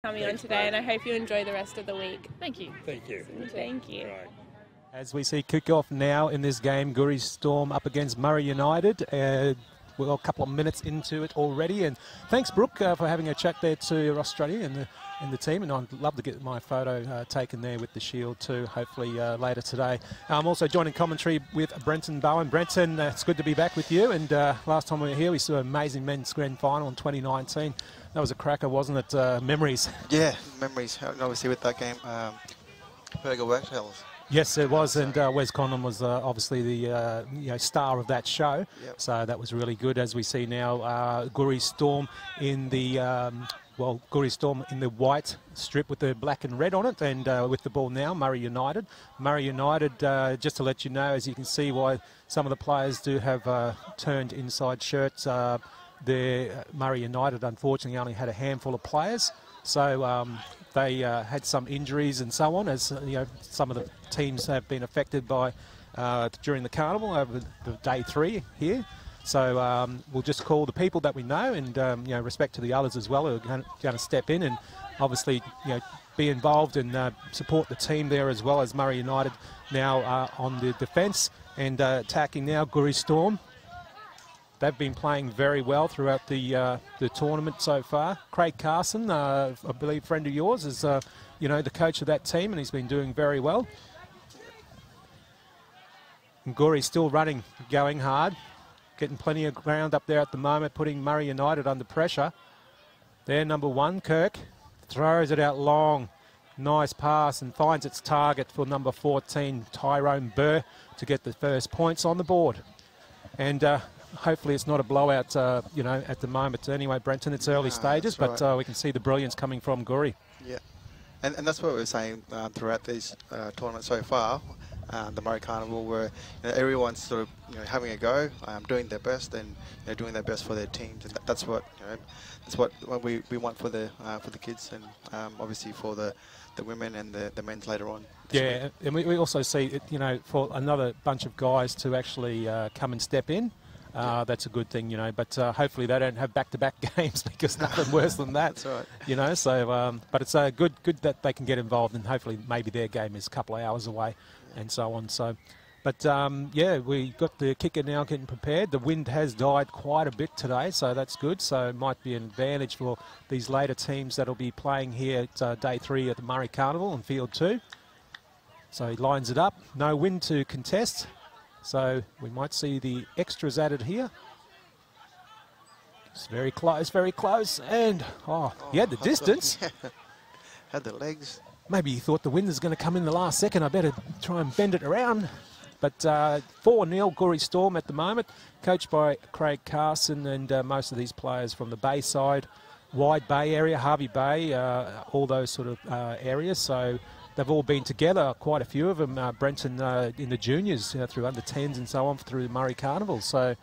Coming on today, and I hope you enjoy the rest of the week. Thank you. Thank you. Thank you. Right. As we see kick-off now in this game, Goori Storm up against Murri United. We're a couple of minutes into it already, and thanks, Brooke, for having a chat there to Australia and the team, and I'd love to get my photo taken there with the shield too, hopefully later today. I'm also joining commentary with Brenton Bowen. Brenton, it's good to be back with you, and last time we were here we saw an amazing men's grand final in 2019. That was a cracker, wasn't it? Memories. Yeah, memories. Obviously with that game, Perga Worktells. Yes, it was, and Wes Conlon was obviously the star of that show. Yep. So that was really good. As we see now, Goori Storm in the Goori Storm in the white strip with the black and red on it, and with the ball now, Murri United. Murri United, just to let you know, as you can see, why some of the players do have turned inside shirts. Murri United, unfortunately, only had a handful of players, so they had some injuries and so on, as some of the teams have been affected by during the carnival over the day 3 here. So we'll just call the people that we know, and respect to the others as well who are going to step in and obviously be involved and support the team there, as well as Murri United now on the defence and attacking now. Goori Storm. They've been playing very well throughout the tournament so far. Craig Carson, I believe, friend of yours, is the coach of that team, and he's been doing very well. And Goori's still running, going hard, getting plenty of ground up there at the moment, putting Murri United under pressure. There, number 1, Kirk, throws it out long. Nice pass and finds its target for number 14, Tyrone Burr, to get the first points on the board. And hopefully it's not a blowout, at the moment. Anyway, Brenton, it's early stages, but we can see the brilliance coming from Goori. Yeah, and that's what we were saying throughout these tournaments so far, the Murri Carnival, where everyone's sort of having a go, doing their best, and doing their best for their teams, and that's what we want for the kids, and obviously for the women and the men's later on. Yeah, and we also see it, for another bunch of guys to actually come and step in. That's a good thing, but hopefully they don't have back-to-back games, because nothing worse than that. That's right. So, but it's good that they can get involved, and hopefully maybe their game is a couple of hours away and so on. So, but we got the kicker now getting prepared. The wind has died quite a bit today, so that's good. So it might be an advantage for these later teams that'll be playing here at day 3 at the Murri Carnival on field 2. So he lines it up. No wind to contest. So we might see the extras added here. It's very close, and he had the distance. Had the legs. Maybe he thought the wind is going to come in the last second. I better try and bend it around. But 4-0 Goori Storm at the moment, coached by Craig Carson, and most of these players from the Bay side, Wide Bay area, Harvey Bay, all those sort of areas. So they've all been together, quite a few of them, Brenton, in the juniors, through under-10s and so on, through the Murri Carnival. So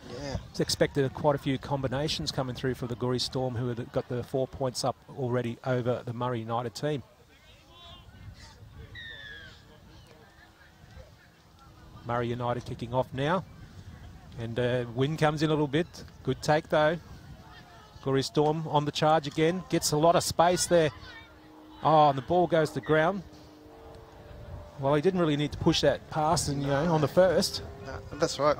it's expected quite a few combinations coming through for the Goori Storm, who have got the 4 points up already over the Murri United team. Murri United kicking off now. And wind comes in a little bit. Good take, though. Goori Storm on the charge again. Gets a lot of space there. And the ball goes to ground. Well, he didn't really need to push that pass, and on the first. No, that's right.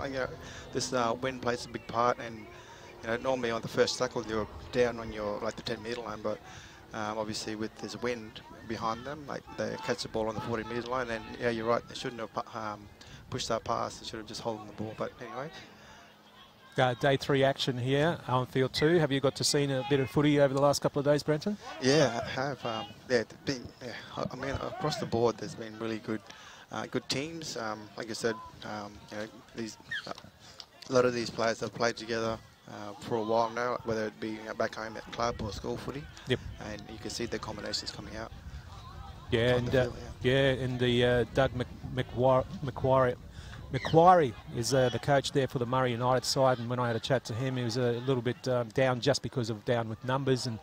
This wind plays a big part, and normally on the first tackle you're down on your the 10-metre line, but obviously with this wind behind them, they catch the ball on the 40-metre line, and yeah, you're right. They shouldn't have pushed that pass. They should have just held the ball. But anyway. Day 3 action here on field 2. Have you got to see a bit of footy over the last couple of days, Brenton? Yeah, I have. Across the board, there's been really good teams. Like I said, a lot of these players have played together for a while now, whether it be back home at club or school footy. Yep. And you can see the combinations coming out. Yeah, and Doug Macquarie is the coach there for the Murri United side, and when I had a chat to him, he was a little bit down just because of down with numbers and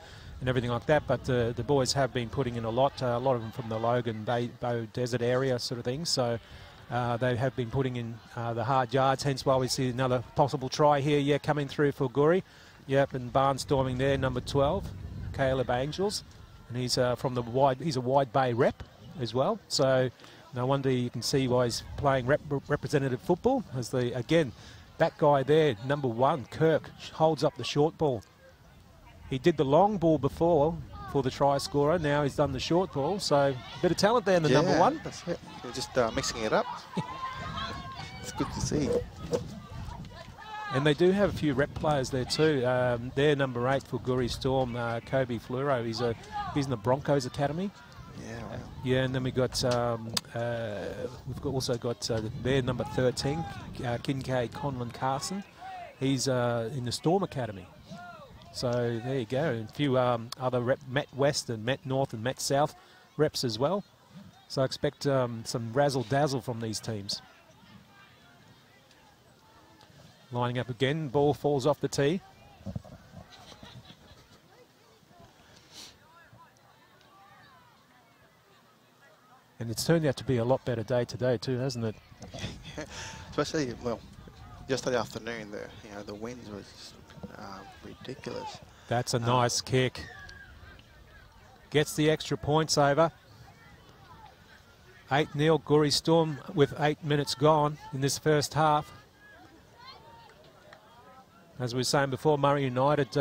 everything like that, but the boys have been putting in a lot of them from the Logan Bow Desert area sort of thing, so they have been putting in the hard yards, hence why we see another possible try here, coming through for Goori. Yep, and barnstorming there, number 12, Caleb Angels. and he's from the wide. He's a Wide Bay rep as well. So no wonder you can see why he's playing representative football. As again, that guy there, number 1, Kirk, holds up the short ball. He did the long ball before for the try scorer. Now he's done the short ball. So a bit of talent there in the number 1. That's it. You're just mixing it up. It's good to see. And they do have a few rep players there too. They're number 8 for Goori Storm, Kobe Fluro. He's in the Broncos Academy. Yeah, wow. Yeah, and then we've also got their number 13, Kincaid Conlon Carson. He's in the Storm Academy. So there you go. And a few other Met West and Met North and Met South reps as well. So I expect some razzle-dazzle from these teams. Lining up again, ball falls off the tee. And it's turned out to be a lot better day today too, hasn't it? Especially, well, yesterday afternoon, the winds was just, ridiculous. That's a nice kick. Gets the extra points over. 8-0 Goori Storm with 8 minutes gone in this first half. As we were saying before, Murri United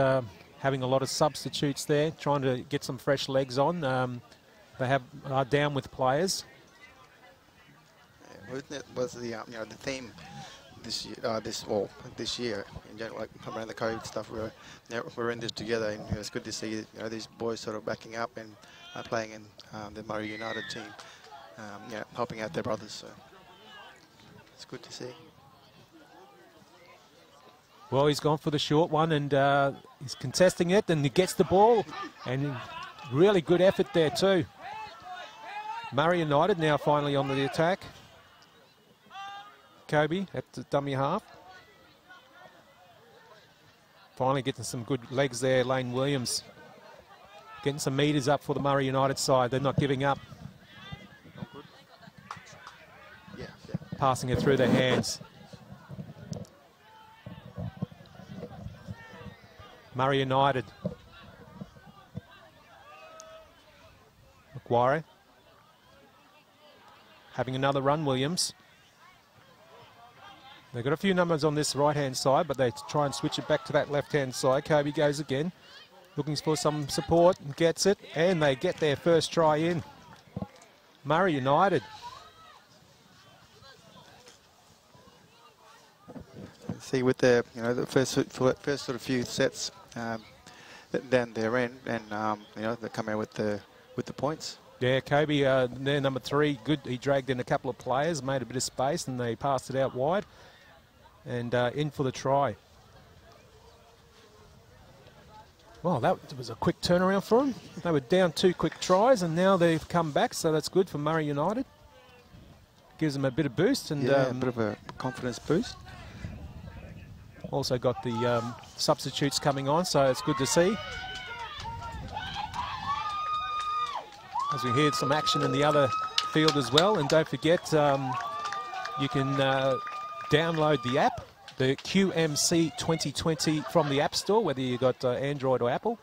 having a lot of substitutes there, trying to get some fresh legs on. They are down with players. Yeah, it was the the theme this year in general, like around the COVID stuff. We're in this together, and it's good to see these boys sort of backing up and playing in the Murri United team, helping out their brothers. So it's good to see. Well, he's gone for the short one, and he's contesting it, and he gets the ball, and really good effort there too. Murri United now finally on the attack. Kobe at the dummy half. Finally getting some good legs there, Lane Williams. Getting some metres up for the Murri United side. They're not giving up. Yeah. Passing it through their hands. Murri United. Macquarie. Having another run, Williams. They've got a few numbers on this right-hand side, but they try and switch it back to that left-hand side. Kobe goes again, looking for some support, and gets it, and they get their first try in. Murri United. See, with the the first sort of few sets down their end, and they come out with the points. Yeah, Kobe, their number 3, good. He dragged in a couple of players, made a bit of space, and they passed it out wide. And in for the try. Well, that was a quick turnaround for them. They were down 2 quick tries, and now they've come back, so that's good for Murri United. Gives them a bit of boost. And a bit of a confidence boost. Also got the substitutes coming on, so it's good to see. As we hear some action in the other field as well. And don't forget, you can download the app, the QMC 2020 from the App Store, whether you got Android or Apple.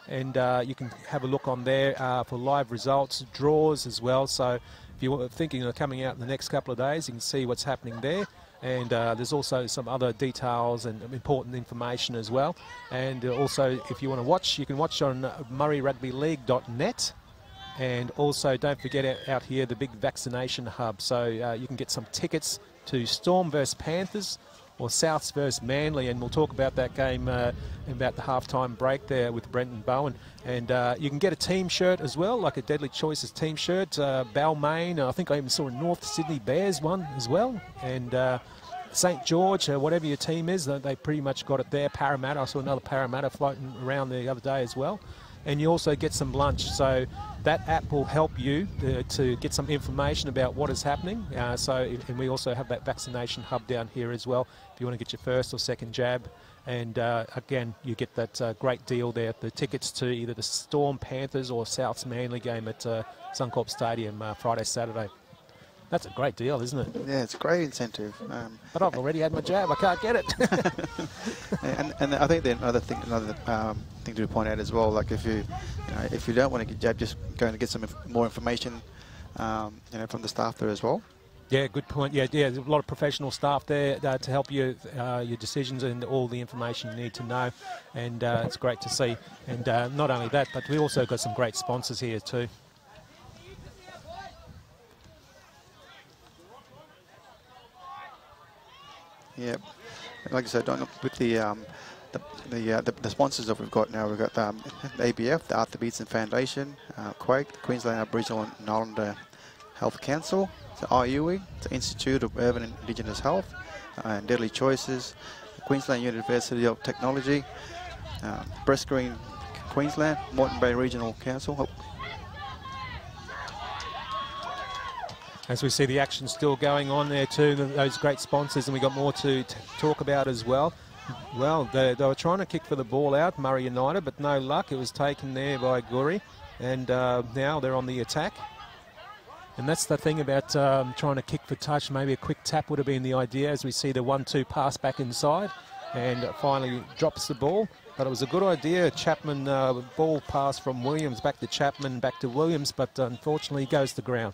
And you can have a look on there for live results, draws as well. So if you're thinking of coming out in the next couple of days, you can see what's happening there. And there's also some other details and important information as well. And also, if you want to watch, you can watch on murrirugbyleague.net. And also, don't forget out here the big vaccination hub. So you can get some tickets to Storm versus Panthers or Souths versus Manly. And we'll talk about that game in about the halftime break there with Brenton Bowen. And you can get a team shirt as well, like a Deadly Choices team shirt. Balmain, I think I even saw a North Sydney Bears one as well. And St. George, whatever your team is, they pretty much got it there. Parramatta, I saw another Parramatta floating around the other day as well. And you also get some lunch. So that app will help you to get some information about what is happening. And we also have that vaccination hub down here as well, if you want to get your first or second jab. And again, you get that great deal there, the tickets to either the Storm Panthers or Souths Manly game at Suncorp Stadium Friday, Saturday. That's a great deal, isn't it? Yeah, it's a great incentive. But I've already had my jab. I can't get it. and I think then another thing to point out as well, like if you if you don't want to get jabbed, just going to get some more information, from the staff there as well. Yeah, good point. Yeah, there's a lot of professional staff there to help you your decisions and all the information you need to know, and it's great to see. And not only that, but we also got some great sponsors here too. Yeah, like I said, with the sponsors that we've got now, we've got the ABF, the Arthur Beetson Foundation, Quake, the Queensland Aboriginal and Islander Health Council, the IUE, the Institute of Urban and Indigenous Health, and Deadly Choices, the Queensland University of Technology, Breast Green Queensland, Moreton Bay Regional Council. As we see the action still going on there too, those great sponsors, and we got more to talk about as well. Well, they were trying to kick for the ball out, Murri United, but no luck. It was taken there by Goori, and now they're on the attack. And that's the thing about trying to kick for touch. Maybe a quick tap would have been the idea, as we see the 1-2 pass back inside, and finally drops the ball. But it was a good idea. Chapman, ball pass from Williams back to Chapman, back to Williams, but unfortunately goes to the ground.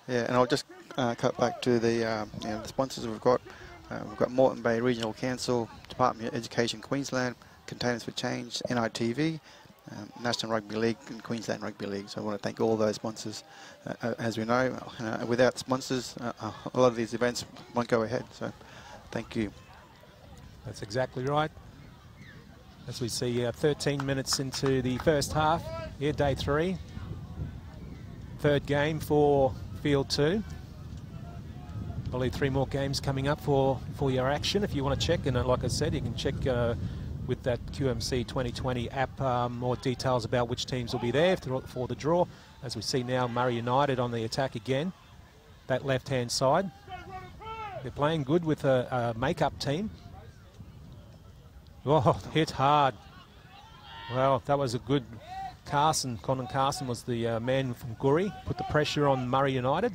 Yeah, and I'll just cut back to the the sponsors we've got. We've got Moreton Bay Regional Council, Department of Education Queensland, Containers for Change, NITV, National Rugby League and Queensland Rugby League. So I want to thank all those sponsors. As we know, without sponsors, a lot of these events won't go ahead. So thank you. That's exactly right. As we see 13 minutes into the first half, here day 3. Third game for Field 2. Probably 3 more games coming up for your action if you want to check. And like I said, you can check with that QMC 2020 app more details about which teams will be there for the draw. As we see now, Murri United on the attack again, that left-hand side. They're playing good with a make-up team. Oh, hit hard. Well, that was a good Carson. Conan Carson was the man from Goori. Put the pressure on Murri United.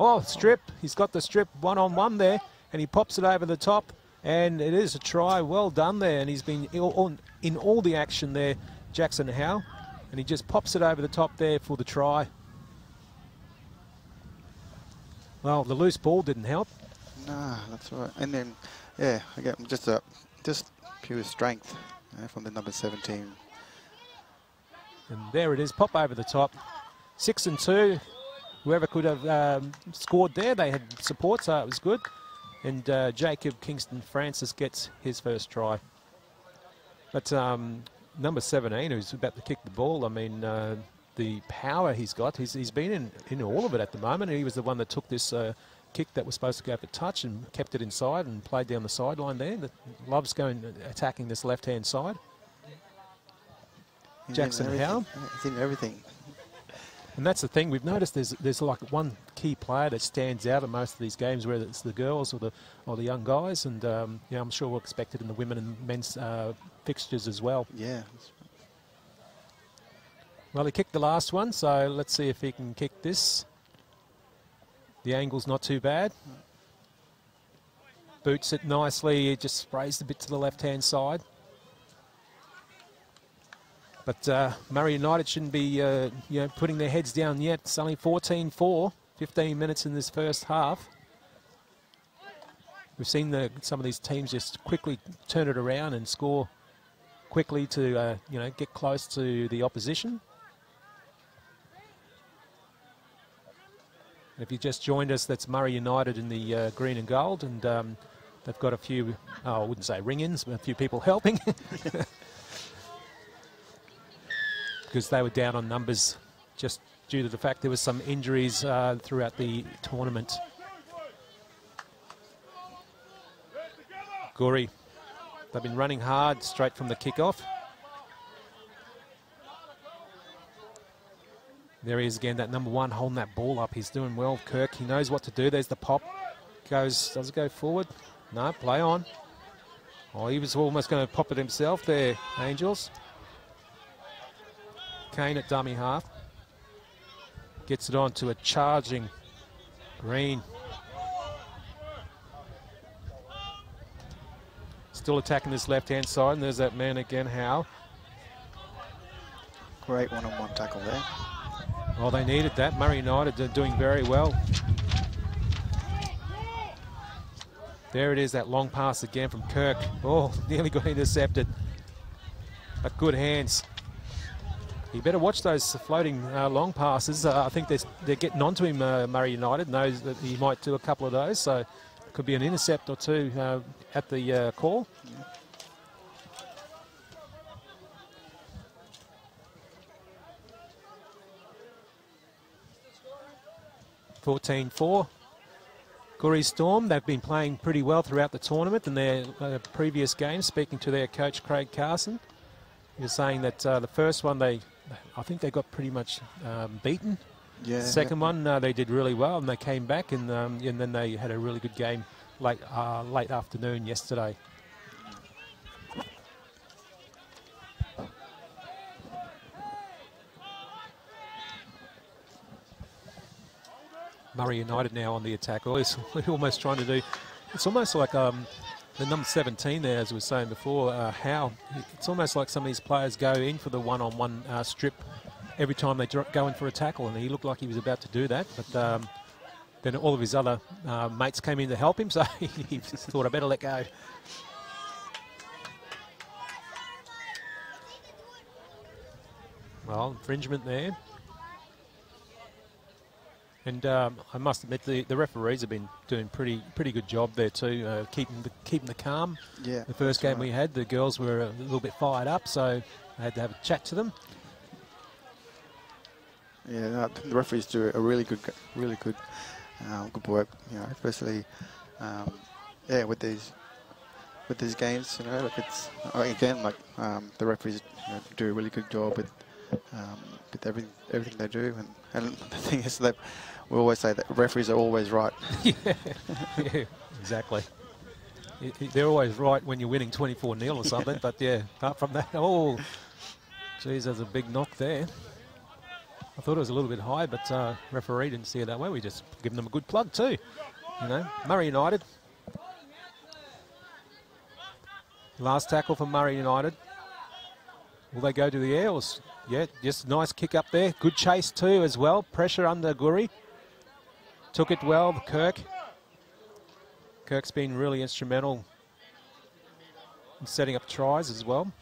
Oh, strip. He's got the strip one-on-one there, and he pops it over the top, and it is a try. Well done there, and he's been in all the action there, Jackson Howe, and he just pops it over the top there for the try. Well, the loose ball didn't help. Nah, that's right. And then, yeah, again, just pure strength from the number 17. And there it is, pop over the top. 6-2. Whoever could have scored there, they had support, so it was good. And Jacob Kingston Francis gets his first try. But number 17, who's about to kick the ball, I mean, the power he's got, he's been in all of it at the moment. He was the one that took this kick that was supposed to go for touch and kept it inside and played down the sideline there. That loves attacking this left-hand side. Jackson Howe. He's in everything. And that's the thing, we've noticed there's like one key player that stands out in most of these games, whether it's the girls or the young guys, and yeah, I'm sure we'll expect it in the women and men's fixtures as well. Yeah. Well, he kicked the last one, so let's see if he can kick this. The angle's not too bad. Boots it nicely, it just sprays a bit to the left-hand side. But Murri United shouldn't be putting their heads down yet. It's only 14-4, 15 minutes in this first half. We've seen some of these teams just quickly turn it around and score quickly to get close to the opposition. And if you just joined us, that's Murri United in the green and gold, and they've got a few, I wouldn't say ring-ins, but a few people helping. Because they were down on numbers just due to the fact there was some injuries throughout the tournament. Goori, they've been running hard straight from the kickoff. There he is again, that number 1 holding that ball up. He's doing well, Kirk. He knows what to do. There's the pop. Does it go forward? No, play on. Oh, he was almost going to pop it himself there, Angels. Kane at dummy half. Gets it on to a charging Green. Still attacking this left-hand side, and there's that man again, Howe. Great one-on-one tackle there. Well, they needed that. Murri United are doing very well. There it is, that long pass again from Kirk. Oh, nearly got intercepted. But good hands. You better watch those floating long passes. I think they're getting onto him, Murri United. Knows that he might do a couple of those, so could be an intercept or two at the call. Yeah. 14-4. Goori Storm, they've been playing pretty well throughout the tournament in their previous games. Speaking to their coach, Craig Carson, he was saying that the first one, I think they got pretty much beaten. Yeah. Second one, they did really well, and they came back, and then they had a really good game late afternoon yesterday. Murri United now on the attack. Always almost trying to do. It's almost like the number 17 there, as we were saying before. How it's almost like some of these players go in for the one-on-one strip every time they go in for a tackle, and he looked like he was about to do that, but then all of his other mates came in to help him, so he just thought, I better let go. Well, infringement there. And I must admit, the referees have been doing pretty good job there too, keeping the calm. Yeah. The first game we had, the girls were a little bit fired up, so I had to have a chat to them. Yeah, no, the referees do a really good work. You know, especially with these games. You know, like it's again like the referees do a really good job with everything they do, and the thing is that we always say that referees are always right. Yeah, exactly. They're always right when you're winning 24-0 or something, but yeah, apart from that, oh, geez, there's a big knock there. I thought it was a little bit high, but referee didn't see it that way. We just given them a good plug too. You know, Murri United. Last tackle for Murri United. Will they go to the air? Yeah, just nice kick up there. Good chase too as well. Pressure under Goori. Took it well, Kirk. Kirk's been really instrumental in setting up tries as well.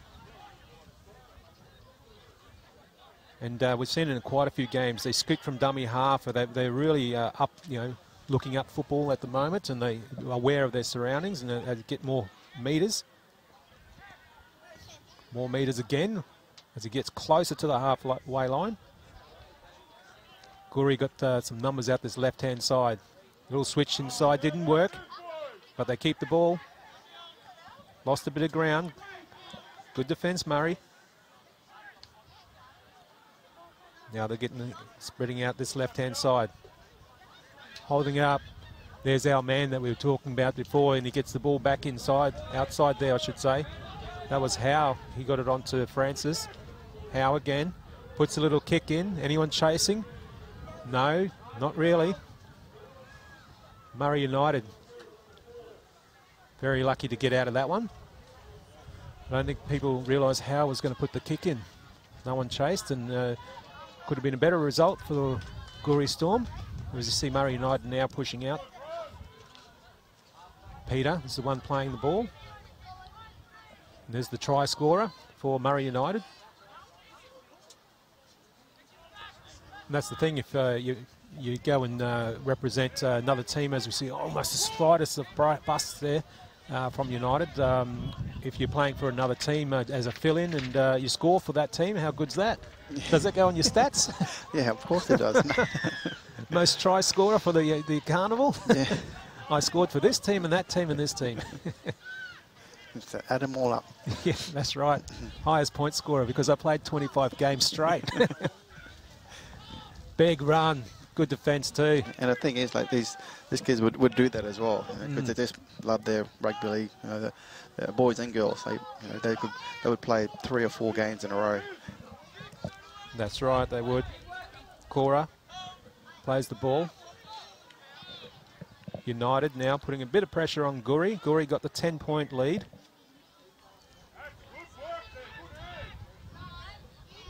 And we've seen it in quite a few games. They scoot from dummy half. They're really up, looking up football at the moment, and they are aware of their surroundings, and they get more metres. More metres again as he gets closer to the halfway line. Goori got some numbers out this left-hand side. Little switch inside didn't work, but they keep the ball. Lost a bit of ground. Good defence, Murri. Now they're spreading out this left-hand side. Holding it up. There's our man that we were talking about before, and he gets the ball back outside there, I should say. That was Howe. He got it onto Francis. Howe again. Puts a little kick in. Anyone chasing? No, not really. Murri United. Very lucky to get out of that one. I don't think people realise Howe was going to put the kick in. No one chased, and could have been a better result for the Goori Storm. As you see Murri United now pushing out. Peter is the one playing the ball. And there's the try scorer for Murri United. And that's the thing, if you go and represent another team, as we see almost the slightest of busts there from United. If you're playing for another team as a fill-in and you score for that team, how good's that? Does that go on your stats? Yeah, of course it does. Most try scorer for the carnival? Yeah. I scored for this team and that team and this team. Just to add them all up. Yeah, that's right. Highest point scorer because I played 25 games straight. Big run. Good defence too. And the thing is, like these kids would do that as well, because they just love their rugby league. The boys and girls, they would play 3 or 4 games in a row. That's right, they would. Cora plays the ball. United now putting a bit of pressure on Goori. Goori got the 10-point lead.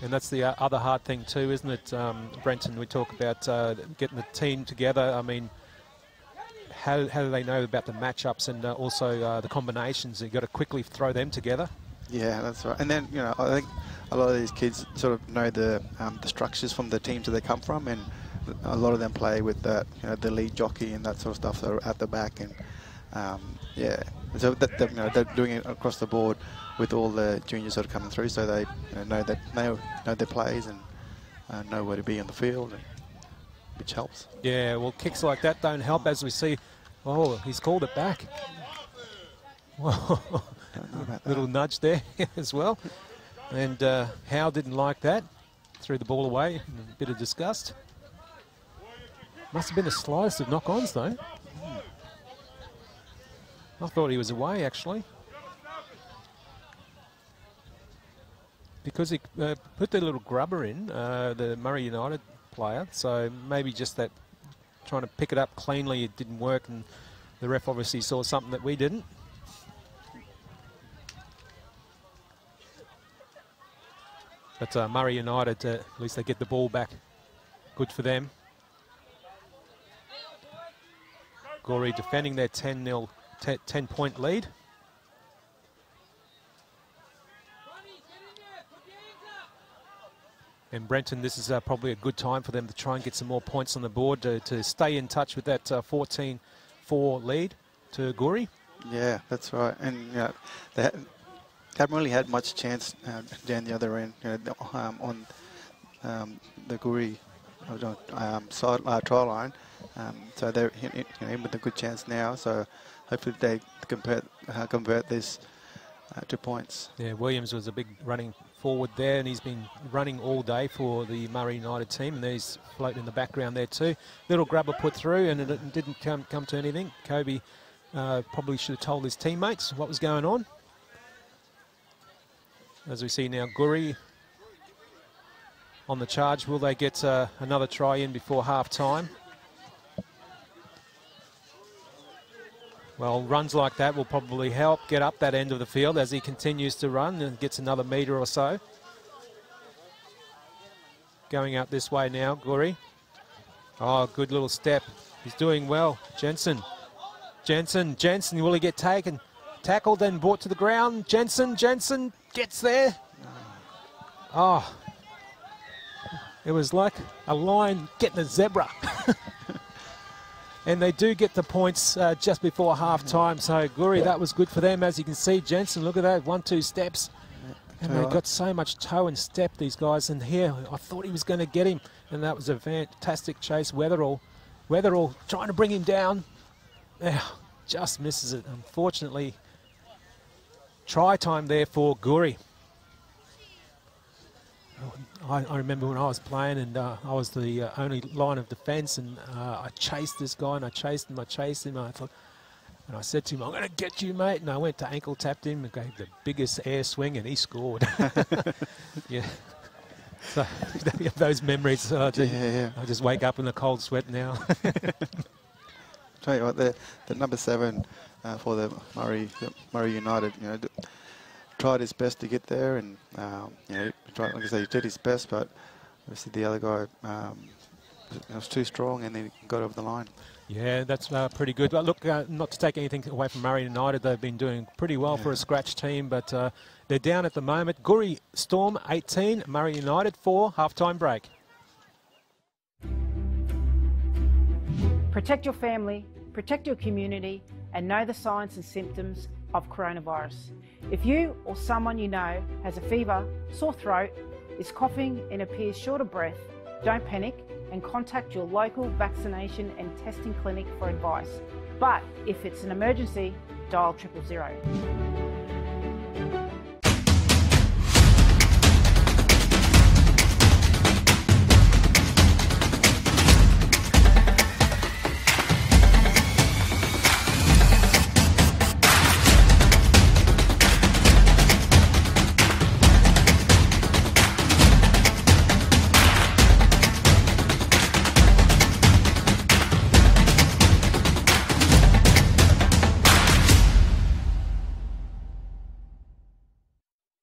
And that's the other hard thing too, isn't it, Brenton? We talk about getting the team together. I mean, how do they know about the matchups and also the combinations? You've got to quickly throw them together. Yeah, that's right. And then, you know, I think a lot of these kids sort of know the structures from the teams that they come from, and a lot of them play with that, you know, the lead jockey and that sort of stuff that are at the back. And yeah, so you know, they're doing it across the board with all the juniors that are coming through, so they know their plays and know where to be on the field, and, which helps. Yeah, well, kicks like that don't help, as we see. Oh, he's called it back. Whoa. Little nudge there as well. And Howe didn't like that. Threw the ball away in a bit of disgust. Must have been the slightest of knock-ons, though. I thought he was away, actually. Because he put the little grubber in, the Murri United player, so maybe just that trying to pick it up cleanly, it didn't work, and the ref obviously saw something that we didn't. But Murri United, at least they get the ball back. Good for them. Goori defending their 10-point lead. And Brenton, this is probably a good time for them to try and get some more points on the board to stay in touch with that 14-4 lead to Goori. Yeah, that's right. And you know, they haven't really had much chance down the other end, you know, on the Goori try line. So they're in with a good chance now. So hopefully they convert this to points. Yeah, Williams was a big running forward there, and he's been running all day for the Murri United team, and he's floating in the background there too. Little grubber put through, and it didn't come to anything. Kobe probably should have told his teammates what was going on. As we see now, Goori on the charge. Will they get another try in before half-time? Well, runs like that will probably help get up that end of the field as he continues to run and gets another metre or so. Going out this way now, Goori. Oh, good little step. He's doing well. Jensen, will he get taken? Tackled and brought to the ground. Jensen gets there. Oh, it was like a lion getting a zebra. And they do get the points just before half-time. So, Goori, that was good for them. As you can see, Jensen, look at that, 1-2 steps. And they've got so much toe and step, these guys. And here, I thought he was going to get him. And that was a fantastic chase. Weatherall trying to bring him down. Just misses it. Unfortunately, try time there for Goori. I remember when I was playing, and I was the only line of defence, and I chased this guy, and I chased him. I thought, and I said to him, "I'm going to get you, mate." And I went to ankle tapped him and gave the biggest air swing, and he scored. Yeah. So those memories. I just wake up in a cold sweat now. Tell you what, the number 7 for the Murri United, you know, tried his best to get there, and you know, like I say, he did his best, but obviously the other guy was too strong, and then he got over the line. Yeah, that's pretty good. But look, not to take anything away from Murri United, they've been doing pretty well for a scratch team, but they're down at the moment. Goori Storm 18, Murri United 4, half-time break. Protect your family, protect your community, and know the signs and symptoms of coronavirus. If you or someone you know has a fever, sore throat, is coughing and appears short of breath, don't panic and contact your local vaccination and testing clinic for advice. But if it's an emergency, dial 000.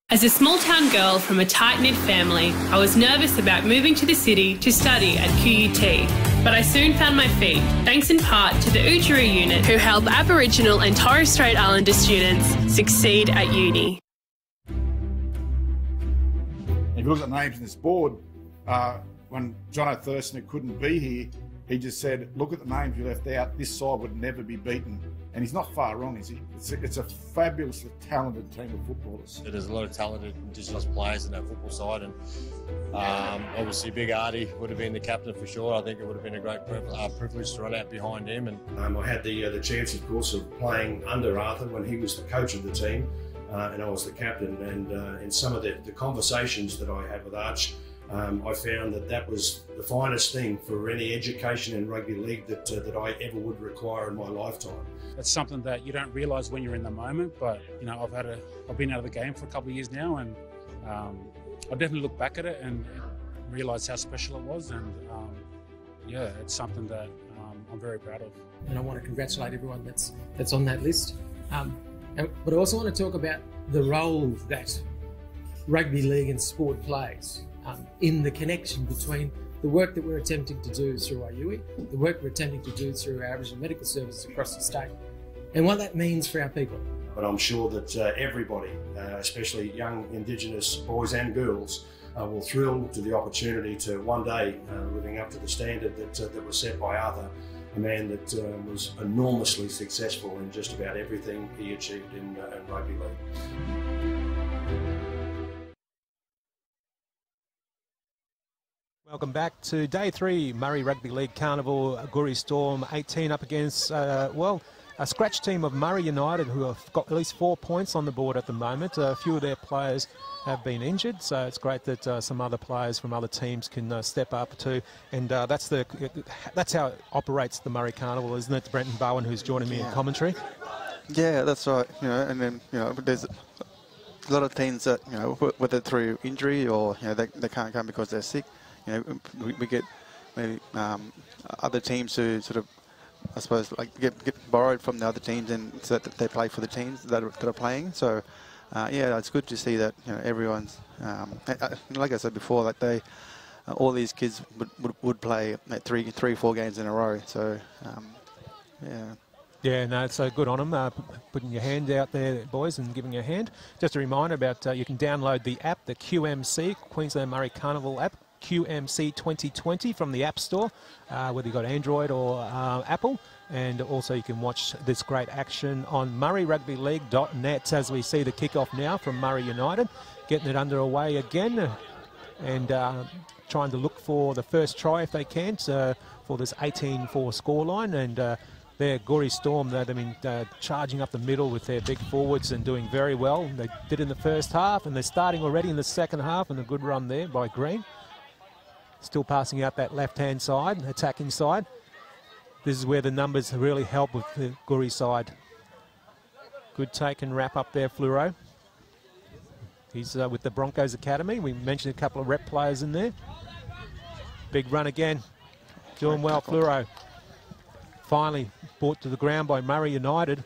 As a small-town girl from a tight-knit family, I was nervous about moving to the city to study at QUT. But I soon found my feet, thanks in part to the Oodgeroo unit, who help Aboriginal and Torres Strait Islander students succeed at uni. If you look at the names on this board, when Jono Thurston couldn't be here, he just said, look at the names you left out, this side would never be beaten. And he's not far wrong, is he? It's a fabulously talented team of footballers. There's a lot of talented Indigenous players in that football side, and obviously Big Artie would have been the captain for sure. I think it would have been a great privilege to run out behind him. And I had the chance, of course, of playing under Arthur when he was the coach of the team, and I was the captain. And in some of the conversations that I had with Arch, I found that was the finest thing for any education in rugby league that I ever would require in my lifetime. It's something that you don't realise when you're in the moment, but you know, I've been out of the game for a couple of years now, and I definitely look back at it and realise how special it was, and yeah, it's something that I'm very proud of. And I want to congratulate everyone that's on that list. But I also want to talk about the role that rugby league and sport plays in the connection between the work that we're attempting to do through IUI, the work we're attempting to do through our Aboriginal medical services across the state, and what that means for our people. But I'm sure that everybody, especially young Indigenous boys and girls, will thrill to the opportunity to one day living up to the standard that was set by Arthur, a man that was enormously successful in just about everything he achieved in rugby league. Welcome back to Day 3, Murri Rugby League Carnival. Goori Storm 18 up against, well, a scratch team of Murri United, who have got at least 4 points on the board at the moment. A few of their players have been injured, so it's great that some other players from other teams can step up too. And that's how it operates, the Murri Carnival, isn't it? Brenton Bowen, who's joining me in commentary. Yeah, that's right. You know, and then there's a lot of teams that whether through injury or they can't come because they're sick. We get maybe other teams who sort of, I suppose, like get borrowed from the other teams, and so that they play for the teams that are playing. So, yeah, it's good to see that everyone's, like I said before, like all these kids would play like 3-4 games in a row. So, yeah. Yeah, no, it's good on them, putting your hand out there, boys, and giving a hand. Just a reminder about you can download the app, the QMC, Queensland Murri Carnival app, QMC 2020 from the App Store, whether you've got Android or Apple. And also you can watch this great action on murrirugbyleague.net as we see the kickoff now from Murri United, getting it underway again and trying to look for the first try if they can for this 18-4 scoreline. And their Goori Storm, they've been charging up the middle with their big forwards and doing very well. They did in the first half, and they're starting already in the second half, and a good run there by Green. Still passing out that left-hand side, attacking side. This is where the numbers really help with the Goori side. Good take and wrap up there, Fluoro. He's with the Broncos Academy. We mentioned a couple of rep players in there. Big run again. Doing well, Fluoro. Finally brought to the ground by Murri United.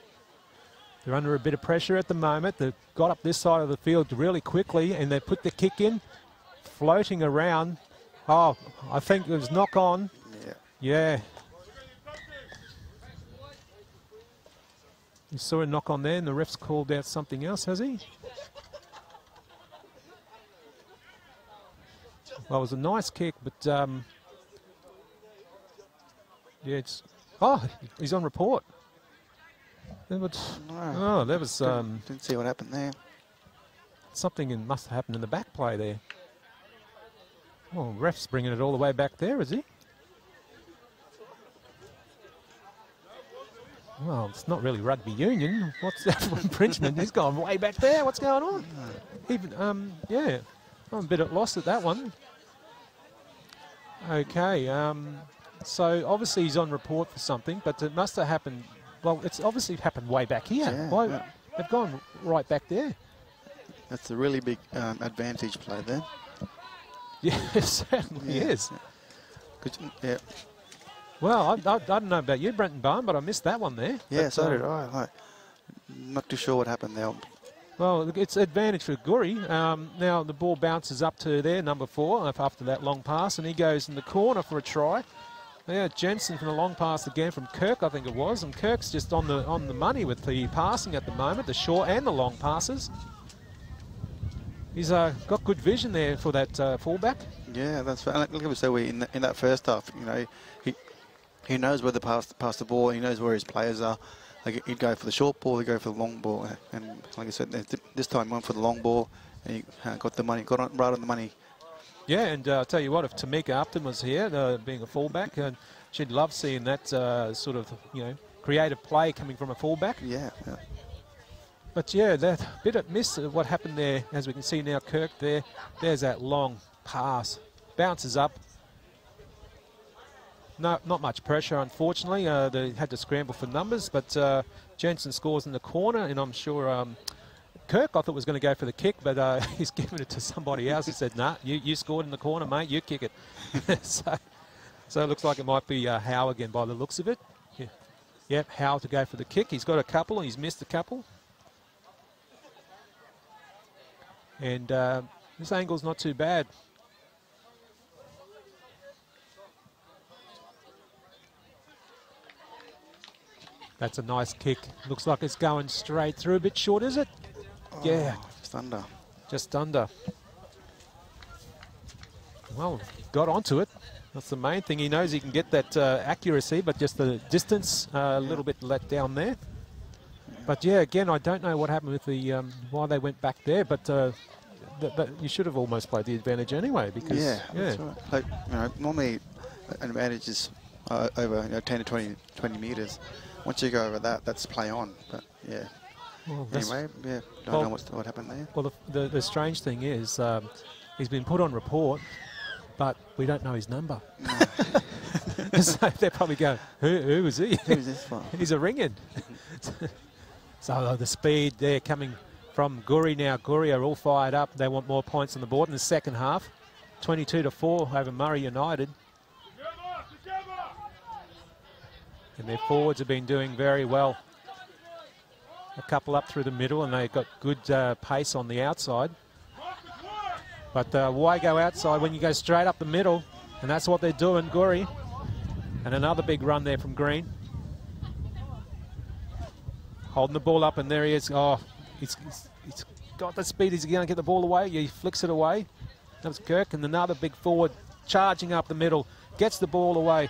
They're under a bit of pressure at the moment. They've got up this side of the field really quickly, and they put the kick in, floating around. Oh, I think it was knock on. Yeah. You saw a knock on there, and the ref's called out something else, has he? Well, it was a nice kick, but yeah, it's. Oh, he's on report. Oh, that was. Didn't see what happened there. Something must have happened in the back play there. Well, ref's bringing it all the way back there, is he? Well, it's not really rugby union. What's that from Bridgman? He's gone way back there. What's going on? Even, yeah, I'm a bit at loss at that one. Okay, so obviously he's on report for something, but it must have happened. Well, it's obviously happened way back here. Yeah, They've gone right back there. That's a really big advantage play there. Yeah, it certainly is. Yeah. Well, I don't know about you, Brenton Bowen, but I missed that one there. Yeah, but, so did I. Not too sure what happened there. Well, it's advantage for Goori. Now the ball bounces up to there, number 4, after that long pass, and he goes in the corner for a try. Yeah, Jensen from the long pass again from Kirk, I think it was, and Kirk's just on the money with the passing at the moment, the short and the long passes. He's got good vision there for that fullback. Yeah, that's right. Like we said, in that first half, you know, he knows where to pass the ball. He knows where his players are. Like he'd go for the short ball, he'd go for the long ball, and like I said, this time he went for the long ball, and he got the money, right on the money. Yeah, and I'll tell you what, if Tamika Upton was here, being a fullback, she'd love seeing that sort of, you know, creative play coming from a fullback. Yeah. But yeah, that bit of miss of what happened there, as we can see now, Kirk there's that long pass, bounces up. No, not much pressure, unfortunately. They had to scramble for numbers, but Jensen scores in the corner, and I'm sure Kirk, I thought, was going to go for the kick, but he's given it to somebody else. He said, nah, you scored in the corner, mate, you kick it. so it looks like it might be Howe again by the looks of it. Yeah. Yep, Howe to go for the kick. He's got a couple, and he's missed a couple. And this angle's not too bad. That's a nice kick. Looks like it's going straight through. A bit short, is it? Oh, yeah. Just under. Just under. Well, got onto it. That's the main thing. He knows he can get that accuracy, but just the distance a little bit let down there. But yeah, again, I don't know what happened with the why they went back there, but you should have almost played the advantage anyway, because that's right. Like, you know, normally an advantage is over 10 to 20 meters. Once you go over that, that's play on. But yeah. Well, anyway, don't know what happened there. Well, the strange thing is he's been put on report, but we don't know his number. No. So they're probably going, who is he? Who's this one? He's a ringing. So the speed there coming from Goori now. Goori are all fired up. They want more points on the board in the second half. 22-4 over Murri United. And their forwards have been doing very well. A couple up through the middle, and they've got good pace on the outside. But why go outside when you go straight up the middle? And that's what they're doing, Goori. And another big run there from Green. Holding the ball up, and there he is. Oh, he's got the speed. He's going to get the ball away. He flicks it away. That was Kirk, and another big forward charging up the middle. Gets the ball away.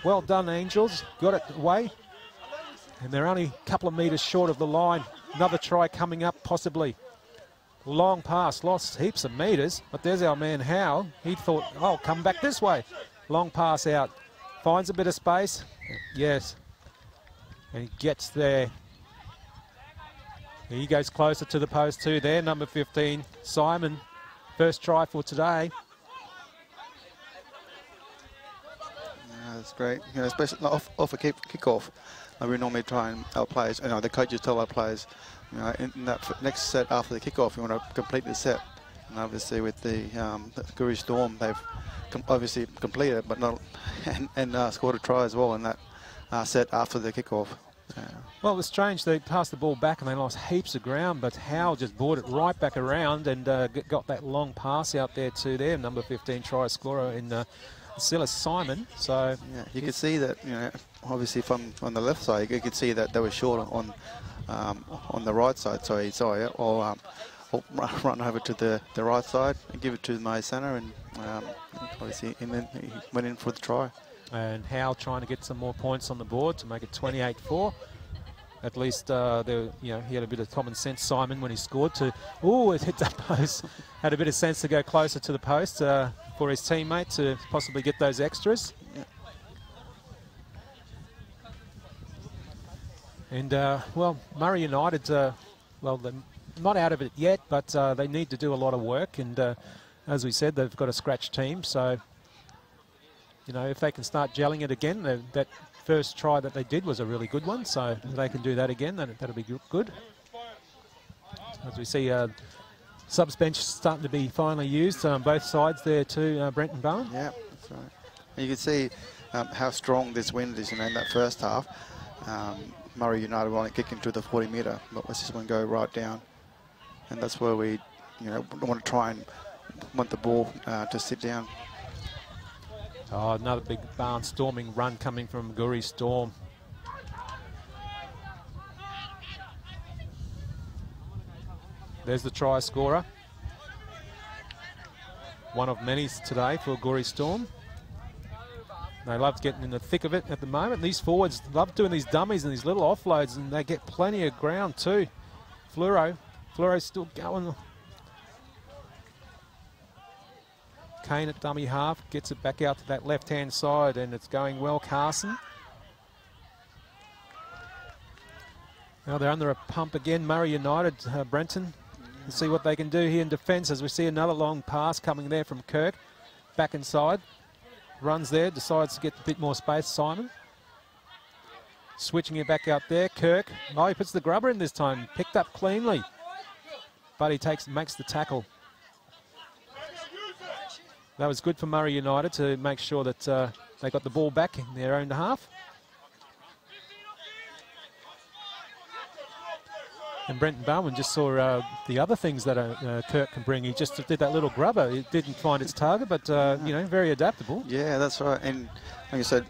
Well done, Angels. Got it away. And they're only a couple of metres short of the line. Another try coming up, possibly. Long pass, lost heaps of metres. But there's our man, Howe. He thought, oh, come back this way. Long pass out. Finds a bit of space. Yes. And he gets there. He goes closer to the post too there. Number 15, Simon. First try for today. That's great. You know, especially off a kickoff. We normally try and our players, you know, the coaches tell our players, you know, in that next set after the kickoff, you want to complete the set. And obviously with the Goori Storm, they've obviously completed, but not and scored a try as well in that set after the kickoff. Well, it was strange. They passed the ball back and they lost heaps of ground, but Howe just brought it right back around and got that long pass out there to their number 15 try scorer in Silas Simon. So yeah, you could see that, you know, obviously from on the left side, you could see that they were short on the right side. So he saw it, or run over to the right side and give it to my centre, and obviously, and then he went in for the try. And Howe trying to get some more points on the board to make it 28-4. At least, he had a bit of common sense, Simon, when he scored to, it hit that post. Had a bit of sense to go closer to the post for his teammate to possibly get those extras. Yeah. And, well, Murri United, they're not out of it yet, but they need to do a lot of work. And as we said, they've got a scratch team. So, you know, if they can start gelling it again, that first try that they did was a really good one. So if they can do that again, that'll be good. As we see, subs bench starting to be finally used on both sides there too, Brent and Bowen. Yeah, that's right. And you can see how strong this wind is, you know, in that first half. Murri United will only kick into the 40 metre, but let's just want to go right down. and that's where we, want to try and want the ball to sit down. Oh, another big barnstorming run coming from Goori Storm. There's the try scorer. One of many today for Goori Storm. They love getting in the thick of it at the moment. These forwards love doing these dummies and these little offloads, and they get plenty of ground too. Fluoro's still going. Kane at dummy half, gets it back out to that left-hand side, and it's going well, Carson. Now they're under a pump again, Murri United, Brenton. Let's see what they can do here in defence as we see another long pass coming there from Kirk. Back inside, runs there, decides to get a bit more space, Simon. Switching it back out there, Kirk. Oh, he puts the grubber in this time, picked up cleanly. But he makes the tackle. That was good for Murri United to make sure that they got the ball back in their own half. And Brenton Bowman just saw the other things that Kirk can bring. He just did that little grubber. It didn't find its target, but, very adaptable. Yeah, that's right. And like I said,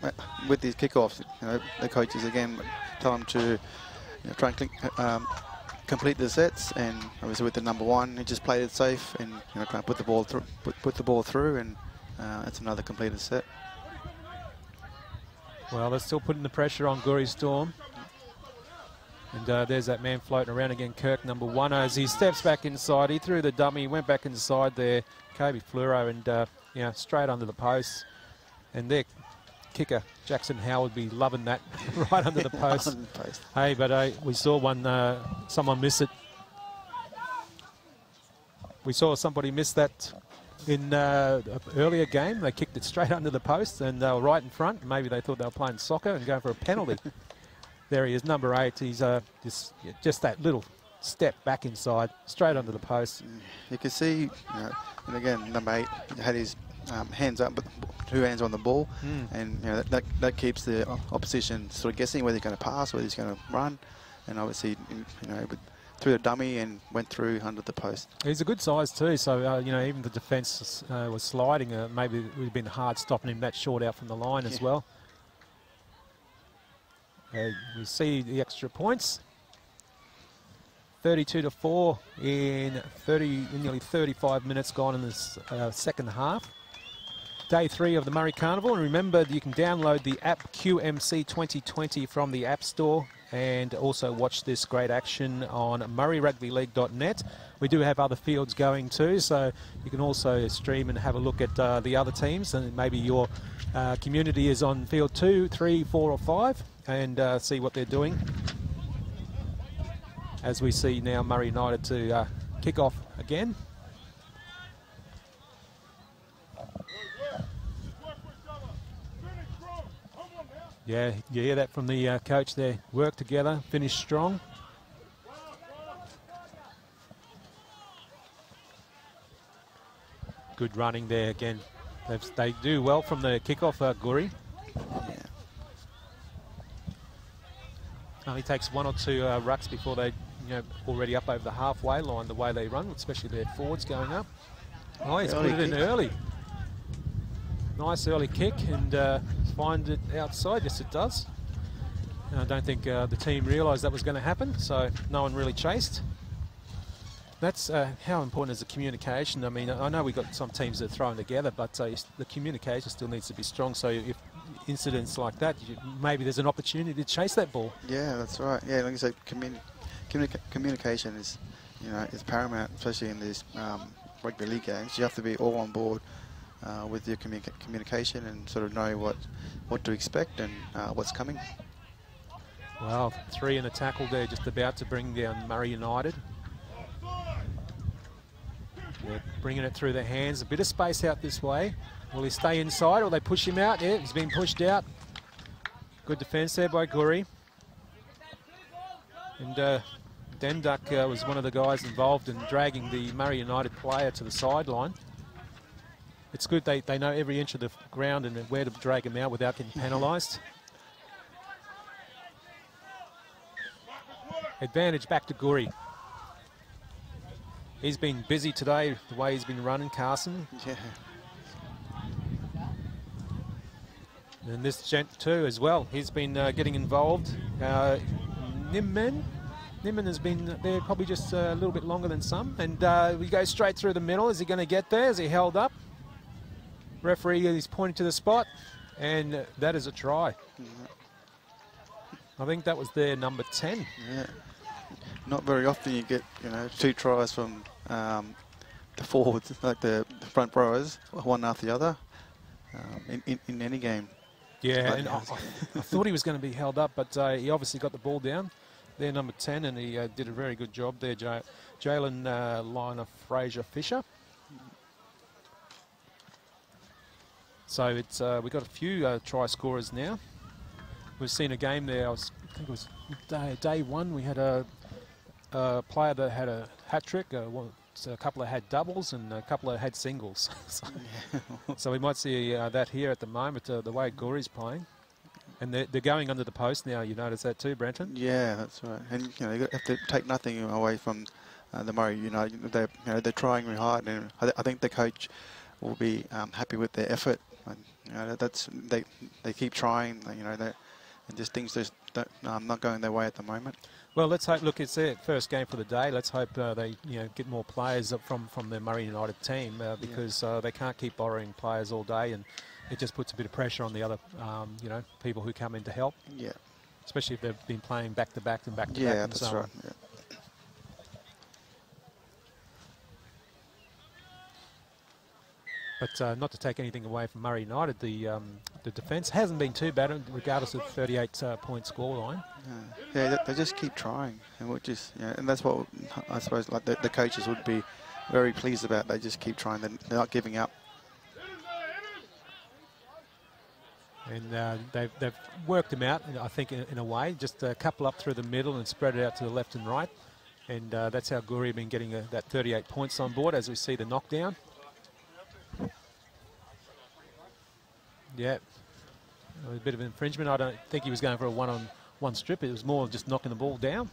with these kickoffs, the coaches, again, tell them to try and complete the sets. And obviously with the number one, he just played it safe and, try and put the ball through, and it's another completed set. Well, they're still putting the pressure on Goori Storm. And there's that man floating around again, Kirk, number one. As he steps back inside, he threw the dummy, went back inside there, Kobe Fluoro, and straight under the post. And their kicker, Jackson Howard, would be loving that right under the post. Under the post. Hey, but we saw someone miss it. We saw somebody miss that in an earlier game. They kicked it straight under the post, and they were right in front. Maybe they thought they were playing soccer and going for a penalty. There he is, number 8. He's just that little step back inside, straight under the post. You can see, and again, number 8 had his hands up, but 2 hands on the ball, and that keeps the opposition sort of guessing whether he's going to pass, whether he's going to run, and obviously, threw the dummy and went through under the post. He's a good size too, so even the defence was sliding. Maybe it would have been hard stopping him that short out from the line as well. We see the extra points. 32-4 in nearly 35 minutes gone in this second half. Day 3 of the Murri Carnival, and remember you can download the app QMC 2020 from the App Store and also watch this great action on murrirugbyleague.net. We do have other fields going too, so you can also stream and have a look at the other teams, and maybe your community is on field 2, 3, 4 or 5, and see what they're doing. As we see now Murri United to kick off again. Yeah, you hear that from the coach there. Work together, finish strong. Good running there again. They do well from the kickoff, Goori. Yeah. Only takes 1 or 2 rucks before they, already up over the halfway line, the way they run, especially their forwards going up. Oh, he's put it in early. Nice early kick, and find it outside. Yes, it does. And I don't think the team realised that was going to happen, so no one really chased. That's how important is the communication. I mean, I know we've got some teams that are throwing together, but the communication still needs to be strong. So if incidents like that, maybe there's an opportunity to chase that ball. Yeah, that's right. Yeah, like I said, communication is, is paramount, especially in these rugby league games. You have to be all on board with your communication and sort of know what to expect and what's coming. Well, 3 in a tackle there, just about to bring down Murri United. They're bringing it through their hands. A bit of space out this way. Will he stay inside or will they push him out? Yeah, he's been pushed out. Good defence there by Goori. And Denduck was one of the guys involved in dragging the Murri United player to the sideline. It's good they know every inch of the ground and where to drag him out without getting penalised. Advantage back to Goori. He's been busy today, the way he's been running, Carson. Yeah. And this gent too as well. He's been getting involved. Nimman has been there probably just a little bit longer than some. And we go straight through the middle. Is he going to get there? Is he held up? Referee is pointing to the spot. And that is a try. I think that was their number 10. Yeah. Not very often you get, 2 tries from the forwards, like the front rowers, one after the other, in any game. Yeah, and I thought he was going to be held up, but he obviously got the ball down. They're number 10, and he did a very good job there, Jalen Liner Fraser-Fisher. So it's we've got a few try scorers now. We've seen a game there, I think it was day one, we had a player that had a hat-trick, a couple that had doubles and a couple that had singles. So we might see that here at the moment, the way Goori's playing. And they're going under the post now, you notice that too, Brenton? Yeah, that's right. And, you have to take nothing away from the Murri United. They're trying really hard, and I think the coach will be happy with their effort. And, they keep trying, and just things just not going their way at the moment. Well, let's hope. Look, it's their first game for the day. Let's hope they, get more players from the Murri United team because they can't keep borrowing players all day, and it just puts a bit of pressure on the other, people who come in to help. Yeah. Especially if they've been playing back to back and back to back. Yeah, that's right. Yeah. But not to take anything away from Murri United, the defence hasn't been too bad, regardless of 38-point scoreline. Yeah, they just keep trying, and and that's what I suppose like the coaches would be very pleased about. They just keep trying; they're not giving up. And they've worked them out, I think, in a way, just a couple up through the middle and spread it out to the left and right, and that's how Goori have been getting that 38 points on board, as we see the knockdown. Yeah, a bit of infringement. I don't think he was going for a one-on-one strip. It was more just knocking the ball down.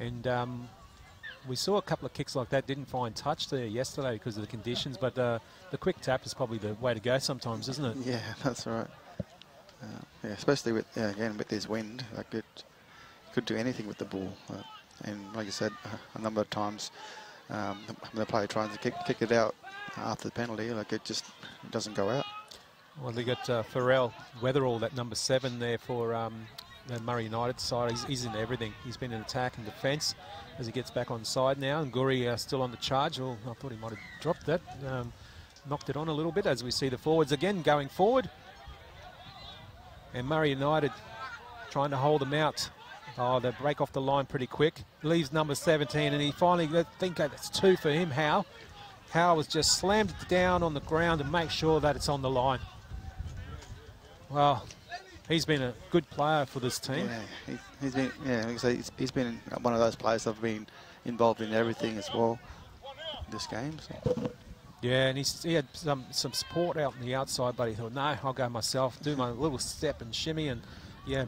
And we saw a couple of kicks like that, didn't find touch there yesterday because of the conditions, but the quick tap is probably the way to go sometimes, isn't it? Yeah, that's right. Yeah, especially with, again, with this wind, like it could do anything with the ball. And like you said, a number of times, when the player tries to kick it out after the penalty, like it just doesn't go out. Well, they got Pharrell Weatherall, that number 7 there for the Murri United side. He's in everything. He's been in attack and defence as he gets back on side now. And Goori still on the charge. Well, I thought he might have dropped that. Knocked it on a little bit as we see the forwards again going forward. And Murri United trying to hold them out. Oh, they break off the line pretty quick. Leaves number 17, and he finally, I think that's 2 for him, Howe. Howe has just slammed it down on the ground to make sure that it's on the line. Well, he's been a good player for this team. Yeah, he's been, he's been one of those players that have been involved in everything as well this game. So. Yeah, and he had some support out on the outside, but he thought, no, I'll go myself, do my little step and shimmy and,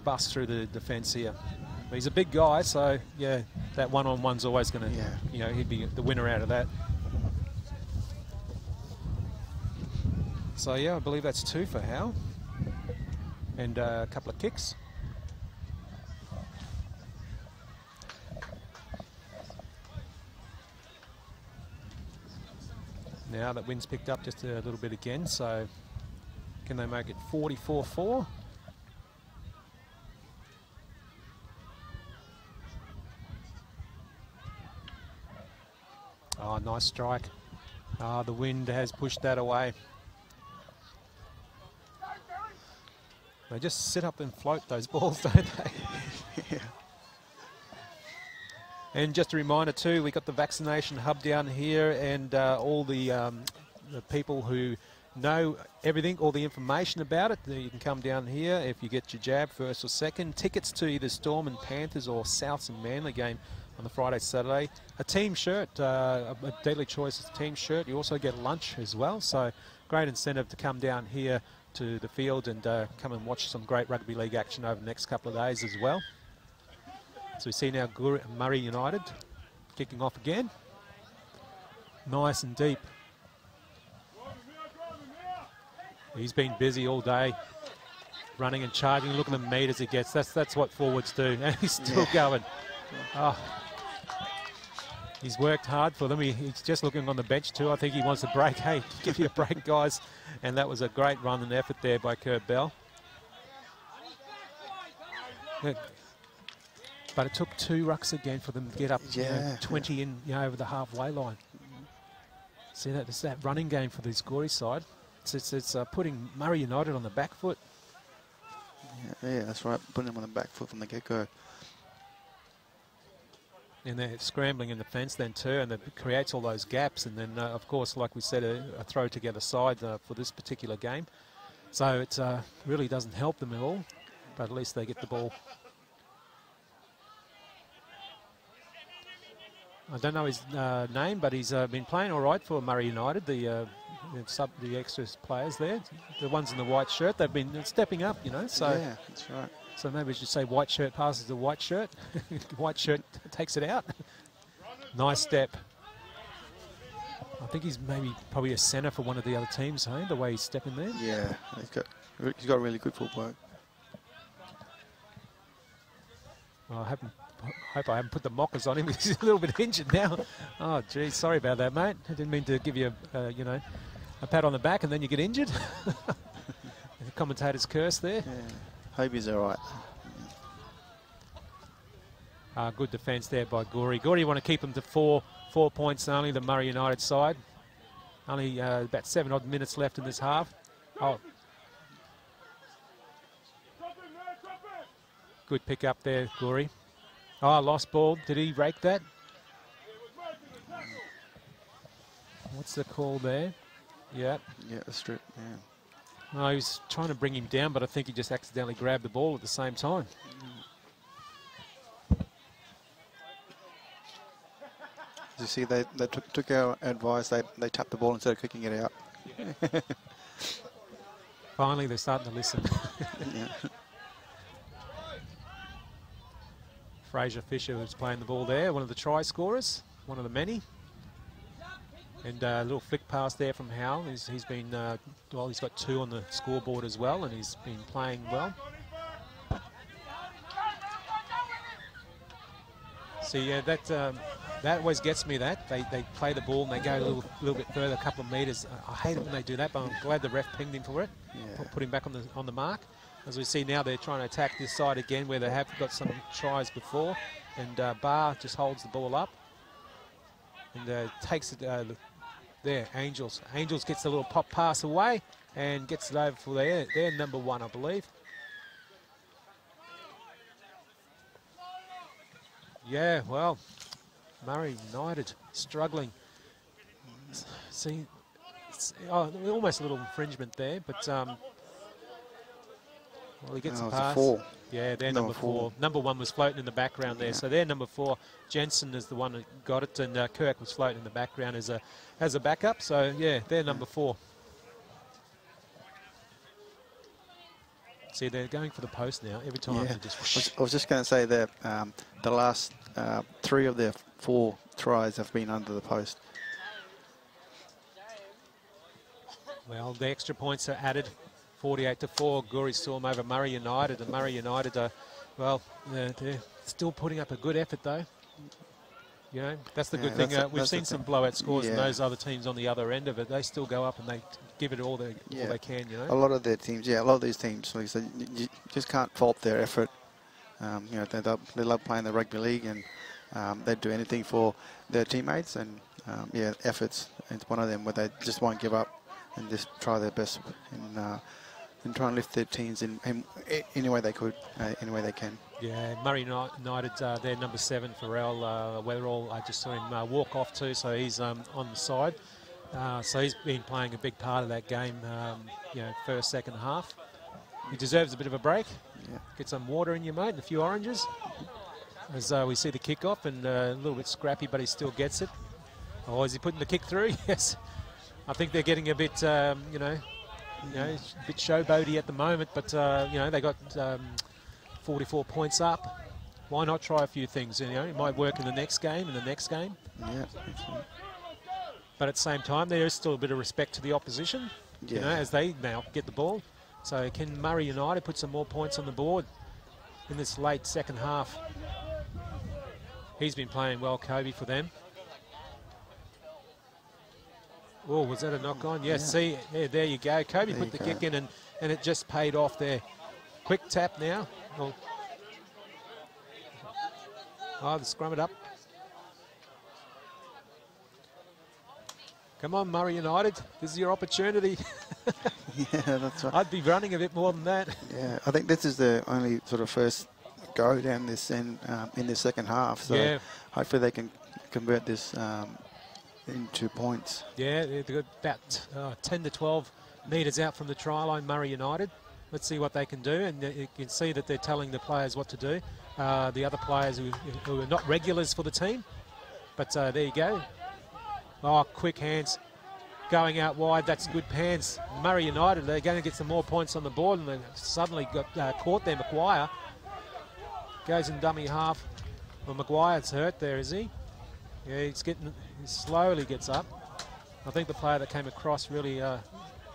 bust through the defence here. But he's a big guy, so, that one-on-one's always going to, he'd be the winner out of that. So, I believe that's 2 for Howe. And a couple of kicks. Now that wind's picked up just a little bit again, so can they make it 44-4? Oh, nice strike. Oh, the wind has pushed that away. They just sit up and float those balls, don't they? Yeah. And just a reminder too, we got the vaccination hub down here, and all the people who know everything, all the information about it, you can come down here if you get your jab first or second. Tickets to either Storm and Panthers or Souths and Manly game on the Friday, Saturday. A team shirt, a Daily Choice team shirt. You also get lunch as well, so great incentive to come down here to the field and come and watch some great rugby league action over the next couple of days as well. So we see now Murri United kicking off again. Nice and deep. He's been busy all day, running and charging. Look at the meters he gets. That's what forwards do. And he's still going. Oh. He's worked hard for them. He's just looking on the bench too. I think he wants a break. Hey, give you a break, guys. And that was a great run and effort there by Kurt Bell. But it took 2 rucks again for them to get up 20 in over the halfway line. See that? It's that running game for this Goori side. It's putting Murri United on the back foot. Yeah, that's right. Putting them on the back foot from the get-go. And they're scrambling in the fence then too, and it creates all those gaps. And then, of course, like we said, a throw-together side for this particular game. So it really doesn't help them at all, but at least they get the ball. I don't know his name, but he's been playing all right for Murri United, the extra players there. The ones in the white shirt, they've been stepping up, So yeah, that's right. So maybe we should say white shirt passes to white shirt. White shirt takes it out. Nice step. I think he's probably a centre for one of the other teams, hey? The way he's stepping there. Yeah, he's got really good footwork. Well, I hope I haven't put the mockers on him. He's a little bit injured now. Oh, geez, sorry about that, mate. I didn't mean to give you a pat on the back and then you get injured. The commentator's curse there. Yeah. Hope he's all right. Good defence there by Goori. Goori want to keep them to 4 points only, the Murri United side. Only about 7 odd minutes left in this half. Oh. Good pick up there, Goori. Oh, lost ball. Did he rake that? What's the call there? Yeah. Yeah, a strip, yeah. No, he was trying to bring him down, but I think he just accidentally grabbed the ball at the same time. You see, they took our advice. They tapped the ball instead of kicking it out. Finally, they're starting to listen. Yeah. Fraser Fisher was playing the ball there, one of the try scorers, one of the many. And a little flick pass there from Howell. He's been, well, he's got 2 on the scoreboard as well, and he's been playing well. So yeah, that always gets me. That they play the ball and they go a little bit further, a couple of metres. I hate it when they do that, but I'm glad the ref pinged him for it. Yeah. Put him back on the mark. As we see now, they're trying to attack this side again, where they have got some tries before, and Barr just holds the ball up and takes it. There, Angels. Angels gets a little pop pass away and gets it over for their number 1, I believe. Yeah, well, Murri United struggling. See, almost a little infringement there, but well, he gets a pass. 4. Yeah, they're number 4. Number 1 was floating in the background there, so they're number 4. Jensen is the one that got it, and Kirk was floating in the background as a backup. So yeah, they're number 4. See, they're going for the post now every time. Yeah. Just I was just going to say that the last 3 of their 4 tries have been under the post. Well, the extra points are added. 48-4, Goori Storm over Murri United, and Murri United are, well, they're still putting up a good effort though. That's the good thing. We've seen some blowout scores, and those other teams on the other end of it, they still go up and they give it all they can. A lot of their teams, a lot of these teams, like I said, you just can't fault their effort. They love playing the rugby league, and they'd do anything for their teammates. And efforts. It's one of them where they just won't give up and just try their best and try and lift their teams in any way they could, any way they can. Yeah, Murri United, they're number 7, Pharrell Weatherall. I just saw him walk off too, so he's on the side. So he's been playing a big part of that game, first, second half. He deserves a bit of a break. Yeah. Get some water in you, mate, and a few oranges. As we see the kick-off, and a little bit scrappy, but he still gets it. Oh, is he putting the kick through? Yes. I think they're getting a bit, you know, a bit showboaty at the moment, but, you know, they got 44 points up. Why not try a few things? You know, it might work in the next game and the next game. Yeah. But at the same time, there is still a bit of respect to the opposition, you know, as they now get the ball. So can Murri United put some more points on the board in this late second half? He's been playing well, Kobe, for them. Oh, was that a knock-on? Yes, see, yeah, there you go. Kobe put the kick in, and it just paid off there. Quick tap now. Oh, they scrum it up. Come on, Murri United. This is your opportunity. Yeah, that's right. I'd be running a bit more than that. Yeah, I think this is the only sort of first go down this end in the second half. So hopefully they can convert this into points. Yeah, they've got about 10 to 12 metres out from the try line, Murri United. Let's see what they can do, and you can see that they're telling the players what to do. The other players who are not regulars for the team. But there you go. Oh, quick hands going out wide. That's good hands. Murri United, they're going to get some more points on the board, and they suddenly got caught there. Maguire goes in dummy half. Well, Maguire's hurt there, is he? Yeah, he slowly gets up. I think the player that came across really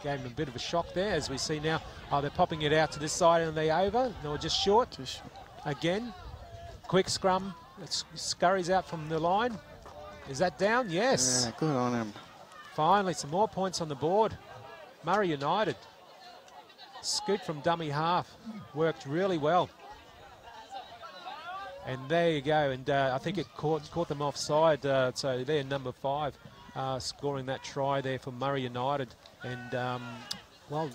gave him a bit of a shock there, as we see now. Oh, they're popping it out to this side, and they over. They were just short. Again, quick scrum. It scurries out from the line. Is that down? Yes. Yeah, good on him. Finally, some more points on the board. Murri United. Scoot from dummy half. Worked really well. And there you go. And I think it caught them offside. So they're number 5, scoring that try there for Murri United. And, well,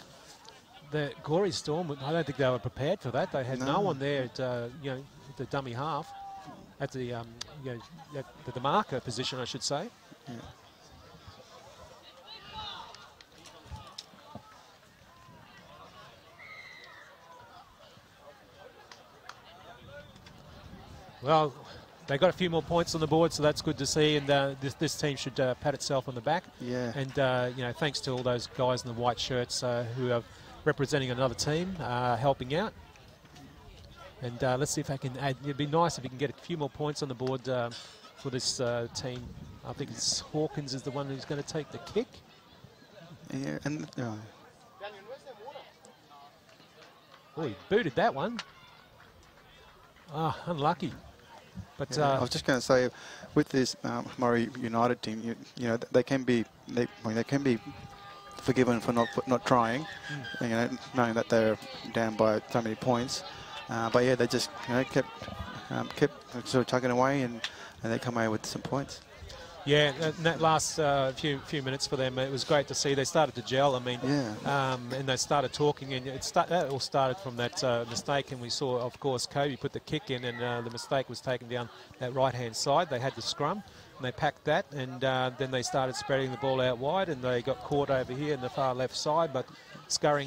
the Goori Storm, I don't think they were prepared for that. They had no one there at, you know, the dummy half. At the, you know, at the marker position, I should say. Yeah. Well, they got a few more points on the board, so that's good to see. And this team should pat itself on the back. Yeah. And you know, thanks to all those guys in the white shirts who are representing another team, helping out. And let's see if I can add. It'd be nice if we can get a few more points on the board for this team. I think it's Hawkins is the one who's going to take the kick. Yeah, and oh, he booted that one. Ah, unlucky. But I was just going to say, with this Murri United team, you know, they can be forgiven for not trying, you know, knowing that they're down by so many points. But yeah, they just, you know, kept sort of tugging away, and they come away with some points. Yeah, in that last few minutes for them, it was great to see. They started to gel. I mean, and they started talking, and that all started from that mistake. And we saw, of course, Kobe put the kick in, and the mistake was taken down that right-hand side. They had the scrum, and they packed that, and then they started spreading the ball out wide, and they got caught over here in the far left side, but scurrying